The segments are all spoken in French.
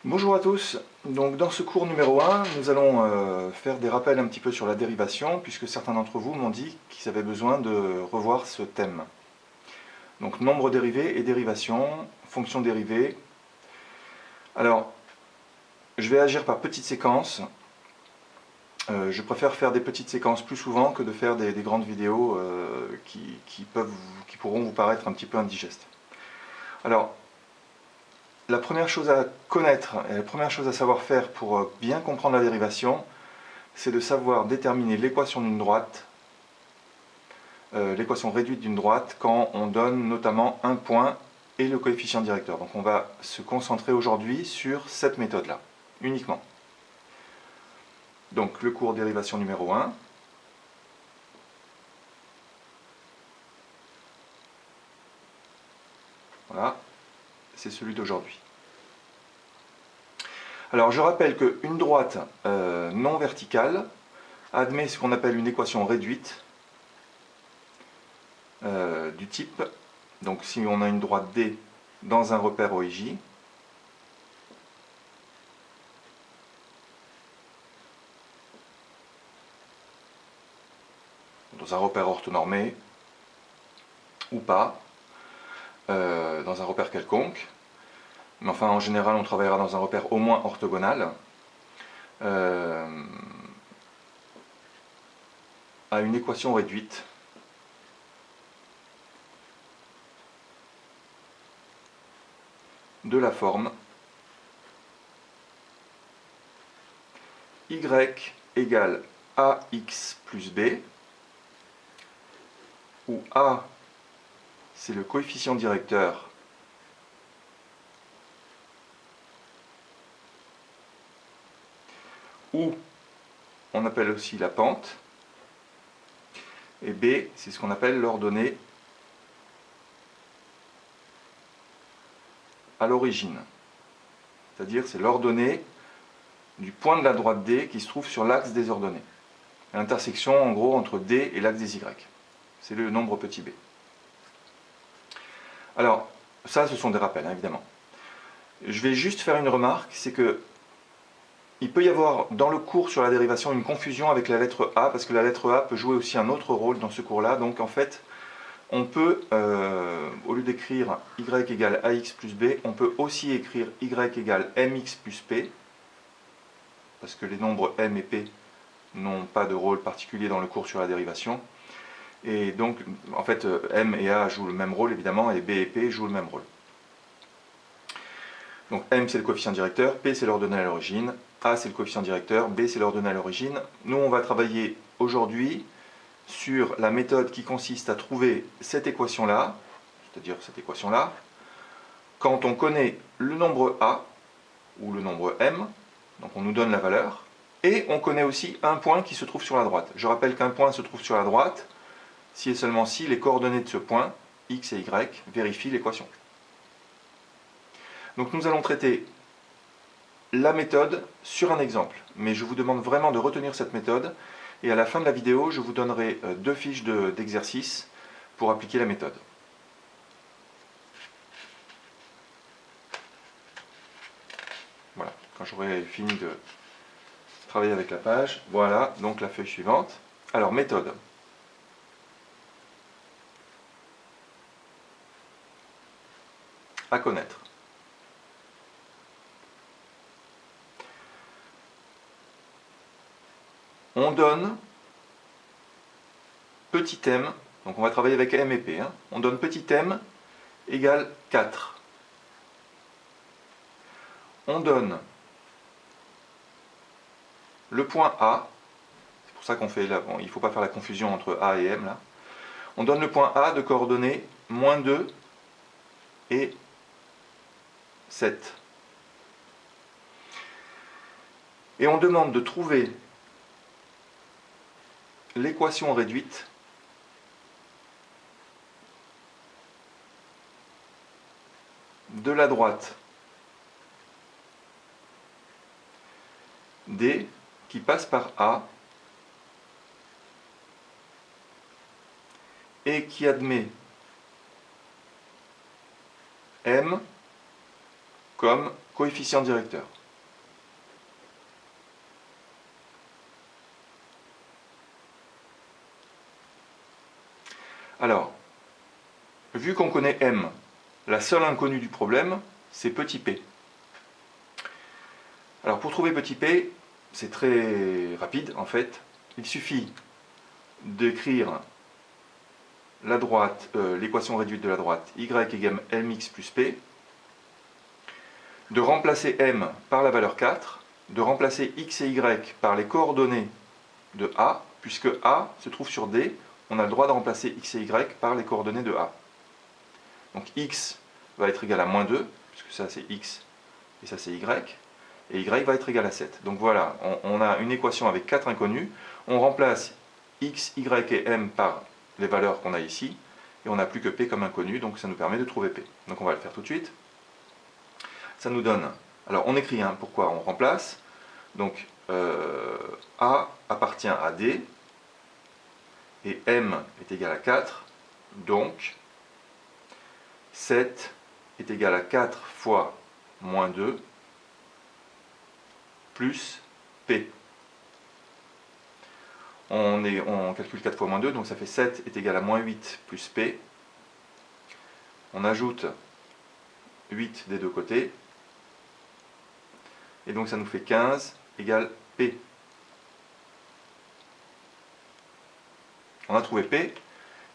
Bonjour à tous, donc dans ce cours numéro 1, nous allons faire des rappels un petit peu sur la dérivation, puisque certains d'entre vous m'ont dit qu'ils avaient besoin de revoir ce thème. Donc nombre dérivé et dérivation, fonction dérivée. Alors, je vais agir par petites séquences. Je préfère faire des petites séquences plus souvent que de faire des grandes vidéos qui pourront vous paraître un petit peu indigestes. Alors, la première chose à connaître et la première chose à savoir faire pour bien comprendre la dérivation, c'est de savoir déterminer l'équation d'une droite, l'équation réduite d'une droite, quand on donne notamment un point et le coefficient directeur. Donc on va se concentrer aujourd'hui sur cette méthode-là, uniquement. Donc le cours dérivation numéro 1. Voilà, c'est celui d'aujourd'hui. Alors je rappelle qu'une droite non verticale admet ce qu'on appelle une équation réduite du type, donc si on a une droite D dans un repère OIJ, dans un repère orthonormé ou pas, dans un repère quelconque, mais enfin en général on travaillera dans un repère au moins orthogonal, à une équation réduite de la forme y égale ax plus b, où a c'est le coefficient directeur ou on appelle aussi la pente, et b c'est ce qu'on appelle l'ordonnée à l'origine, c'est-à-dire c'est l'ordonnée du point de la droite D qui se trouve sur l'axe des ordonnées, l'intersection en gros entre D et l'axe des Y, c'est le nombre petit b. Alors ça ce sont des rappels hein, évidemment. Je vais juste faire une remarque, c'est que il peut y avoir dans le cours sur la dérivation une confusion avec la lettre A, parce que la lettre A peut jouer aussi un autre rôle dans ce cours-là. Donc en fait, on peut, au lieu d'écrire y égale ax plus b, on peut aussi écrire y égale mx plus p, parce que les nombres m et p n'ont pas de rôle particulier dans le cours sur la dérivation. Et donc, en fait, m et a jouent le même rôle évidemment, et b et p jouent le même rôle. Donc m c'est le coefficient directeur, p c'est l'ordonnée à l'origine, a c'est le coefficient directeur, b c'est l'ordonnée à l'origine. Nous on va travailler aujourd'hui sur la méthode qui consiste à trouver cette équation-là, c'est-à-dire cette équation-là, quand on connaît le nombre a, ou le nombre m, donc on nous donne la valeur, et on connaît aussi un point qui se trouve sur la droite. Je rappelle qu'un point se trouve sur la droite, si et seulement si les coordonnées de ce point, x et y, vérifient l'équation. Donc nous allons traiter la méthode sur un exemple, mais je vous demande vraiment de retenir cette méthode, et à la fin de la vidéo, je vous donnerai deux fiches d'exercice pour appliquer la méthode. Voilà, quand j'aurai fini de travailler avec la page, voilà, donc la feuille suivante. Alors, méthode. À connaître. On donne petit m, donc on va travailler avec m et p, hein. On donne petit m égale 4. On donne le point A, c'est pour ça qu'on fait là, bon, il ne faut pas faire la confusion entre A et M là. On donne le point A de coordonnées moins 2 et 7. Et on demande de trouver l'équation réduite de la droite D qui passe par A et qui admet M comme coefficient directeur. Alors, vu qu'on connaît M, la seule inconnue du problème, c'est petit p. Alors pour trouver petit p, c'est très rapide en fait. Il suffit d'écrire la droite, l'équation réduite de la droite, y égale mx plus p, de remplacer m par la valeur 4, de remplacer x et y par les coordonnées de A, puisque A se trouve sur D, on a le droit de remplacer x et y par les coordonnées de A. Donc x va être égal à moins 2, puisque ça c'est x et ça c'est y, et y va être égal à 7. Donc voilà, on a une équation avec 4 inconnus, on remplace x, y et m par les valeurs qu'on a ici, et on n'a plus que p comme inconnu, donc ça nous permet de trouver p. Donc on va le faire tout de suite. Ça nous donne, alors on écrit pourquoi on remplace, donc A appartient à D, et M est égal à 4, donc 7 est égal à 4 fois moins 2 plus P. On calcule 4 fois moins 2, donc ça fait 7 est égal à moins 8 plus P. On ajoute 8 des deux côtés, et donc ça nous fait 15 égale P. On a trouvé P,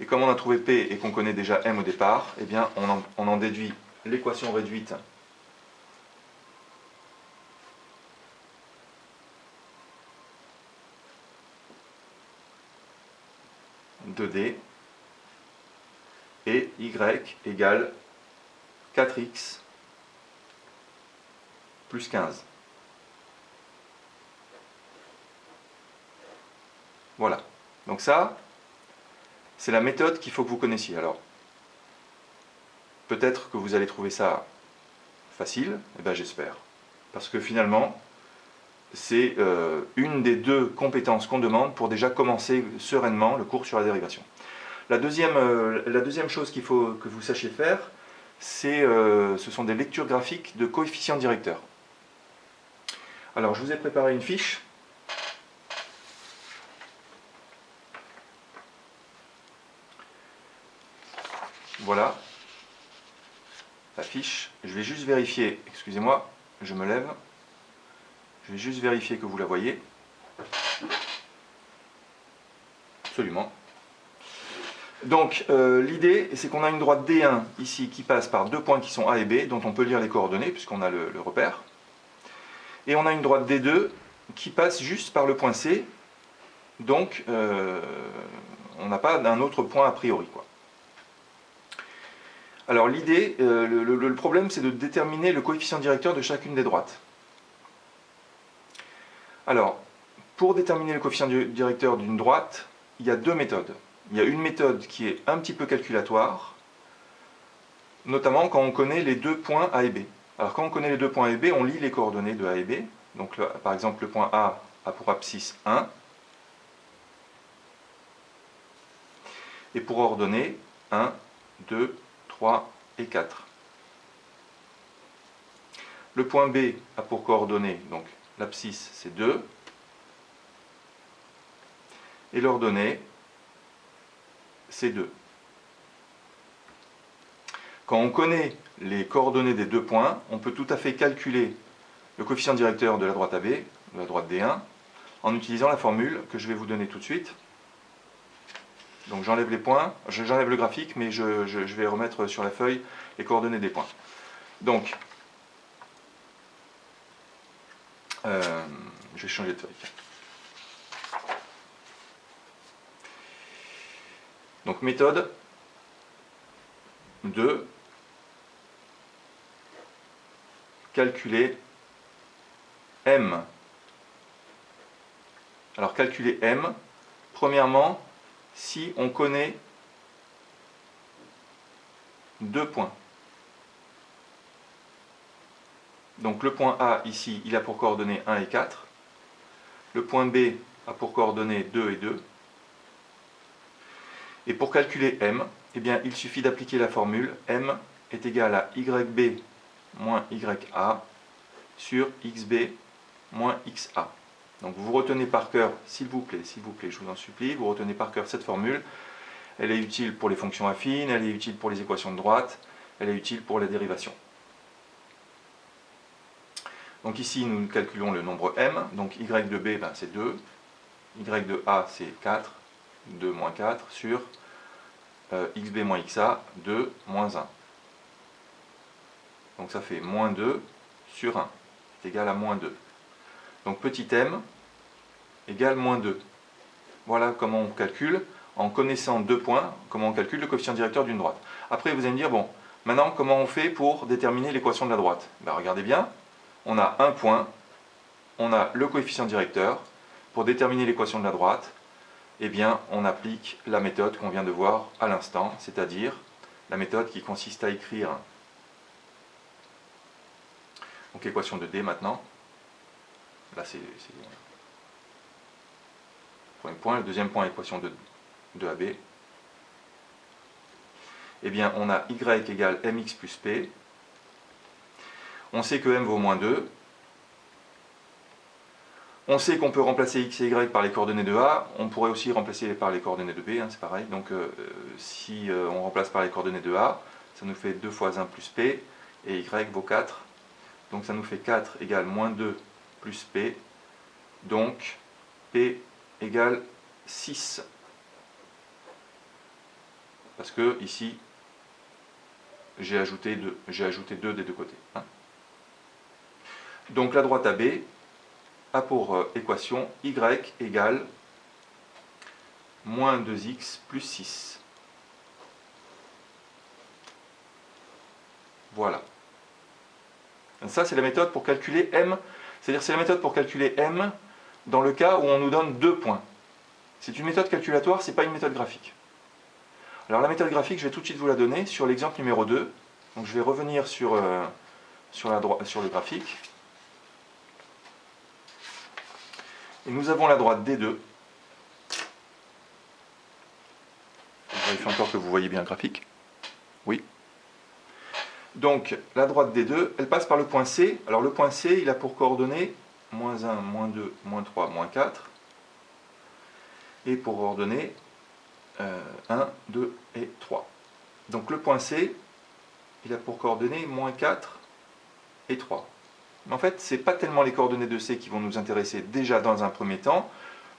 et comme on a trouvé P et qu'on connaît déjà M au départ, eh bien on en déduit l'équation réduite de D, et Y égale 4x plus 15. Voilà. Donc ça, c'est la méthode qu'il faut que vous connaissiez. Alors, peut-être que vous allez trouver ça facile, et bien j'espère. Parce que finalement, c'est une des deux compétences qu'on demande pour déjà commencer sereinement le cours sur la dérivation. La deuxième chose qu'il faut que vous sachiez faire, ce sont des lectures graphiques de coefficients directeurs. Alors, je vous ai préparé une fiche. Voilà la fiche. Je vais juste vérifier, excusez-moi, je me lève. Je vais juste vérifier que vous la voyez. Absolument. Donc, l'idée, c'est qu'on a une droite D1 ici qui passe par deux points qui sont A et B, dont on peut lire les coordonnées, puisqu'on a le repère. Et on a une droite D2 qui passe juste par le point C, donc on n'a pas d'un autre point a priori, quoi. Alors l'idée, le problème, c'est de déterminer le coefficient directeur de chacune des droites. Alors, pour déterminer le coefficient directeur d'une droite, il y a deux méthodes. Il y a une méthode qui est un petit peu calculatoire, notamment quand on connaît les deux points A et B. Alors quand on connaît les deux points A et B, on lit les coordonnées de A et B. Donc là, par exemple, le point A a pour abscisse 1. Et pour ordonner 1, 2, 3 et 4. Le point B a pour coordonnées, donc l'abscisse c'est 2. Et l'ordonnée c'est 2. Quand on connaît les coordonnées des deux points, on peut tout à fait calculer le coefficient directeur de la droite AB, de la droite D1, en utilisant la formule que je vais vous donner tout de suite. Donc j'enlève les points, j'enlève le graphique, mais je vais remettre sur la feuille les coordonnées des points. Donc, je vais changer de feuille. Donc méthode de calculer M. Alors calculer M, premièrement, si on connaît deux points. Donc le point A ici, il a pour coordonnées 1 et 4. Le point B a pour coordonnées 2 et 2. Et pour calculer M, eh bien, il suffit d'appliquer la formule M est égal à YB moins YA sur XB moins XA. Donc vous retenez par cœur, s'il vous plaît, je vous en supplie, vous retenez par cœur cette formule. Elle est utile pour les fonctions affines, elle est utile pour les équations de droite, elle est utile pour la dérivation. Donc ici, nous calculons le nombre m, donc y de b, ben, c'est 2, y de a, c'est 4, 2 moins 4, sur xb moins xa, 2 moins 1. Donc ça fait moins 2 sur 1, c'est égal à moins 2. Donc petit m égale moins 2. Voilà comment on calcule, en connaissant deux points, comment on calcule le coefficient directeur d'une droite. Après, vous allez me dire, bon, maintenant, comment on fait pour déterminer l'équation de la droite? Ben, regardez bien, on a un point, on a le coefficient directeur. Pour déterminer l'équation de la droite, eh bien, on applique la méthode qu'on vient de voir à l'instant, c'est-à-dire la méthode qui consiste à écrire donc l'équation de D maintenant. Là, c'est le premier point. Le deuxième point, équation de AB. Eh bien, on a y égale mx plus p. On sait que m vaut moins 2. On sait qu'on peut remplacer x et y par les coordonnées de A. On pourrait aussi remplacer par les coordonnées de B, hein, c'est pareil. Donc, si on remplace par les coordonnées de A, ça nous fait 2 fois 1 plus p, et y vaut 4. Donc, ça nous fait 4 égale moins 2 plus p. Donc, p égale 6. Parce que, ici, j'ai ajouté 2 des deux côtés. Hein. Donc, la droite AB a pour équation y égale moins 2x plus 6. Voilà. Ça, c'est la méthode pour calculer m. C'est-à-dire, c'est la méthode pour calculer m dans le cas où on nous donne 2 points. C'est une méthode calculatoire, ce n'est pas une méthode graphique. Alors, la méthode graphique, je vais tout de suite vous la donner sur l'exemple numéro 2. Donc, je vais revenir sur le graphique. Et nous avons la droite D2. Je vérifie encore que vous voyez bien le graphique. Oui. Donc, la droite D2, elle passe par le point C. Alors, le point C, il a pour coordonnées moins 1, moins 2, moins 3, moins 4. Et pour ordonnées 1, 2 et 3. Donc, le point C, il a pour coordonnées moins 4 et 3. Mais en fait, ce n'est pas tellement les coordonnées de C qui vont nous intéresser déjà dans un premier temps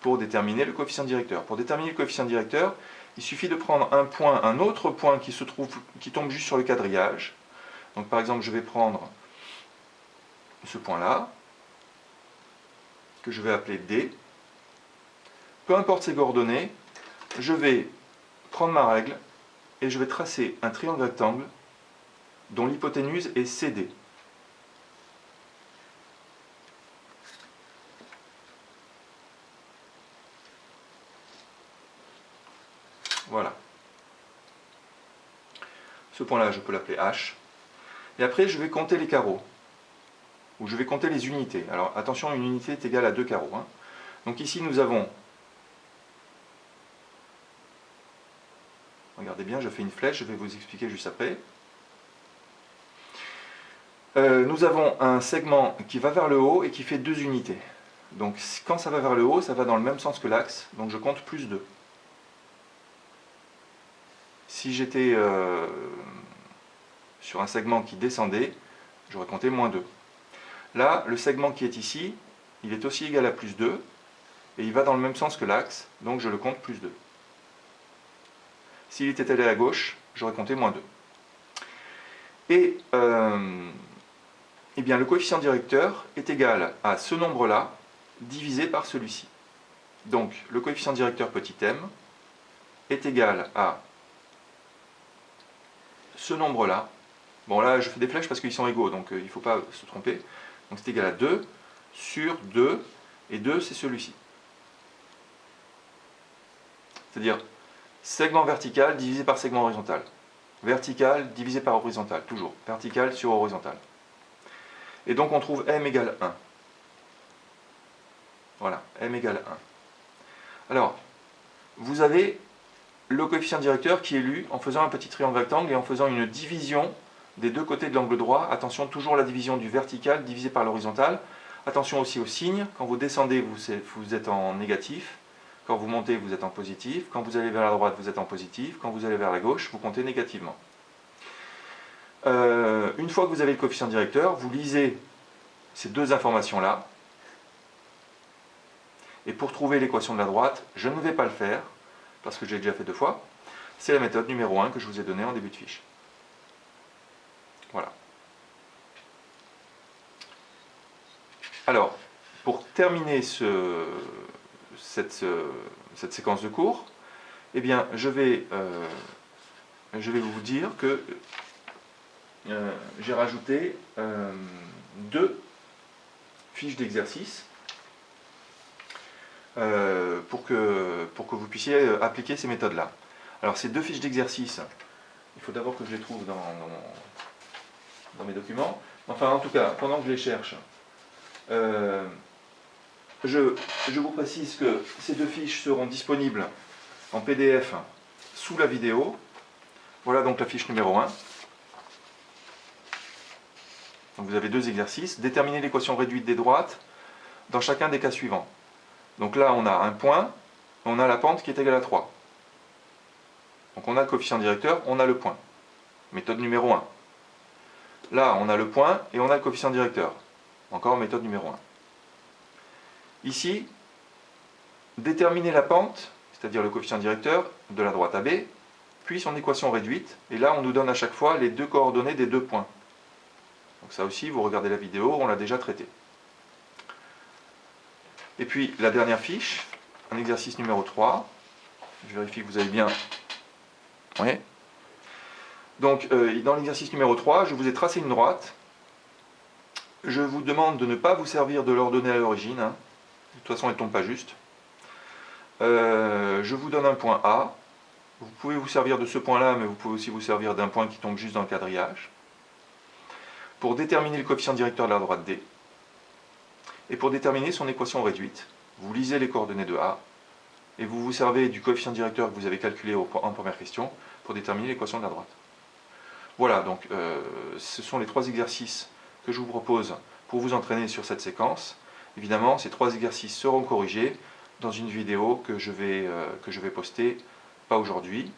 pour déterminer le coefficient directeur. Pour déterminer le coefficient directeur, il suffit de prendre un autre point qui tombe juste sur le quadrillage. Donc par exemple, je vais prendre ce point-là, que je vais appeler D. Peu importe ses coordonnées, je vais prendre ma règle et je vais tracer un triangle rectangle dont l'hypoténuse est CD. Voilà. Ce point-là, je peux l'appeler H. Et après, je vais compter les carreaux. Ou je vais compter les unités. Alors, attention, une unité est égale à 2 carreaux. Hein. Donc ici, nous avons... Regardez bien, je fais une flèche, je vais vous expliquer juste après. Nous avons un segment qui va vers le haut et qui fait 2 unités. Donc, quand ça va vers le haut, ça va dans le même sens que l'axe. Donc, je compte plus 2. Si j'étais sur un segment qui descendait, j'aurais compté moins 2. Là, le segment qui est ici, il est aussi égal à plus 2, et il va dans le même sens que l'axe, donc je le compte plus 2. S'il était allé à gauche, j'aurais compté moins 2. Et eh bien, le coefficient directeur est égal à ce nombre-là, divisé par celui-ci. Donc, le coefficient directeur petit m est égal à ce nombre-là. Bon, là, je fais des flèches parce qu'ils sont égaux, donc il ne faut pas se tromper. Donc, c'est égal à 2 sur 2, et 2, c'est celui-ci. C'est-à-dire, segment vertical divisé par segment horizontal. Vertical divisé par horizontal, toujours. Vertical sur horizontal. Et donc, on trouve m égale 1. Voilà, m égale 1. Alors, vous avez le coefficient directeur qui est lu en faisant un petit triangle rectangle et en faisant une division des deux côtés de l'angle droit. Attention, toujours la division du vertical divisé par l'horizontal. Attention aussi au signe. Quand vous descendez, vous êtes en négatif. Quand vous montez, vous êtes en positif. Quand vous allez vers la droite, vous êtes en positif. Quand vous allez vers la gauche, vous comptez négativement. Une fois que vous avez le coefficient directeur, vous lisez ces deux informations-là. Et pour trouver l'équation de la droite, je ne vais pas le faire, parce que j'ai déjà fait 2 fois. C'est la méthode numéro 1 que je vous ai donnée en début de fiche. Voilà. Alors, pour terminer cette séquence de cours, eh bien, je vais vous dire que j'ai rajouté 2 fiches d'exercice pour que vous puissiez appliquer ces méthodes-là. Alors, ces 2 fiches d'exercice, il faut d'abord que je les trouve dans mes documents. Enfin, en tout cas, pendant que je les cherche, je vous précise que ces 2 fiches seront disponibles en PDF sous la vidéo. Voilà donc la fiche numéro 1. Donc vous avez 2 exercices. Déterminer l'équation réduite des droites dans chacun des cas suivants. Donc là, on a un point, on a la pente qui est égale à 3. Donc on a le coefficient directeur, on a le point. Méthode numéro 1. Là, on a le point et on a le coefficient directeur. Encore méthode numéro 1. Ici, déterminer la pente, c'est-à-dire le coefficient directeur de la droite AB, puis son équation réduite. Et là, on nous donne à chaque fois les 2 coordonnées des 2 points. Donc ça aussi, vous regardez la vidéo, on l'a déjà traité. Et puis, la dernière fiche, un exercice numéro 3. Je vérifie que vous avez bien... Oui. Donc, dans l'exercice numéro 3, je vous ai tracé une droite. Je vous demande de ne pas vous servir de l'ordonnée à l'origine. Hein. De toute façon, elle ne tombe pas juste. Je vous donne un point A. Vous pouvez vous servir de ce point-là, mais vous pouvez aussi vous servir d'un point qui tombe juste dans le quadrillage. Pour déterminer le coefficient directeur de la droite D. Et pour déterminer son équation réduite, vous lisez les coordonnées de A. Et vous vous servez du coefficient directeur que vous avez calculé en première question pour déterminer l'équation de la droite. Voilà, donc ce sont les 3 exercices que je vous propose pour vous entraîner sur cette séquence. Évidemment, ces 3 exercices seront corrigés dans une vidéo que je vais poster, pas aujourd'hui,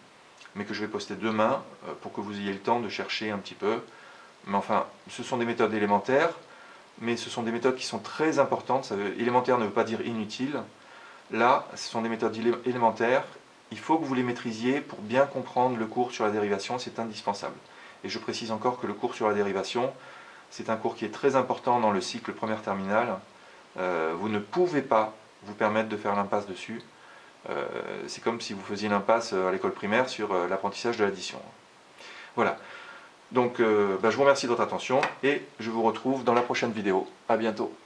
mais que je vais poster demain pour que vous ayez le temps de chercher un petit peu. Mais enfin, ce sont des méthodes élémentaires, mais ce sont des méthodes qui sont très importantes. Élémentaire ne veut pas dire inutile. Là, ce sont des méthodes élémentaires. Il faut que vous les maîtrisiez pour bien comprendre le cours sur la dérivation, c'est indispensable. Et je précise encore que le cours sur la dérivation, c'est un cours qui est très important dans le cycle première terminale. Vous ne pouvez pas vous permettre de faire l'impasse dessus. C'est comme si vous faisiez l'impasse à l'école primaire sur l'apprentissage de l'addition. Voilà. Donc, je vous remercie de votre attention et je vous retrouve dans la prochaine vidéo. À bientôt.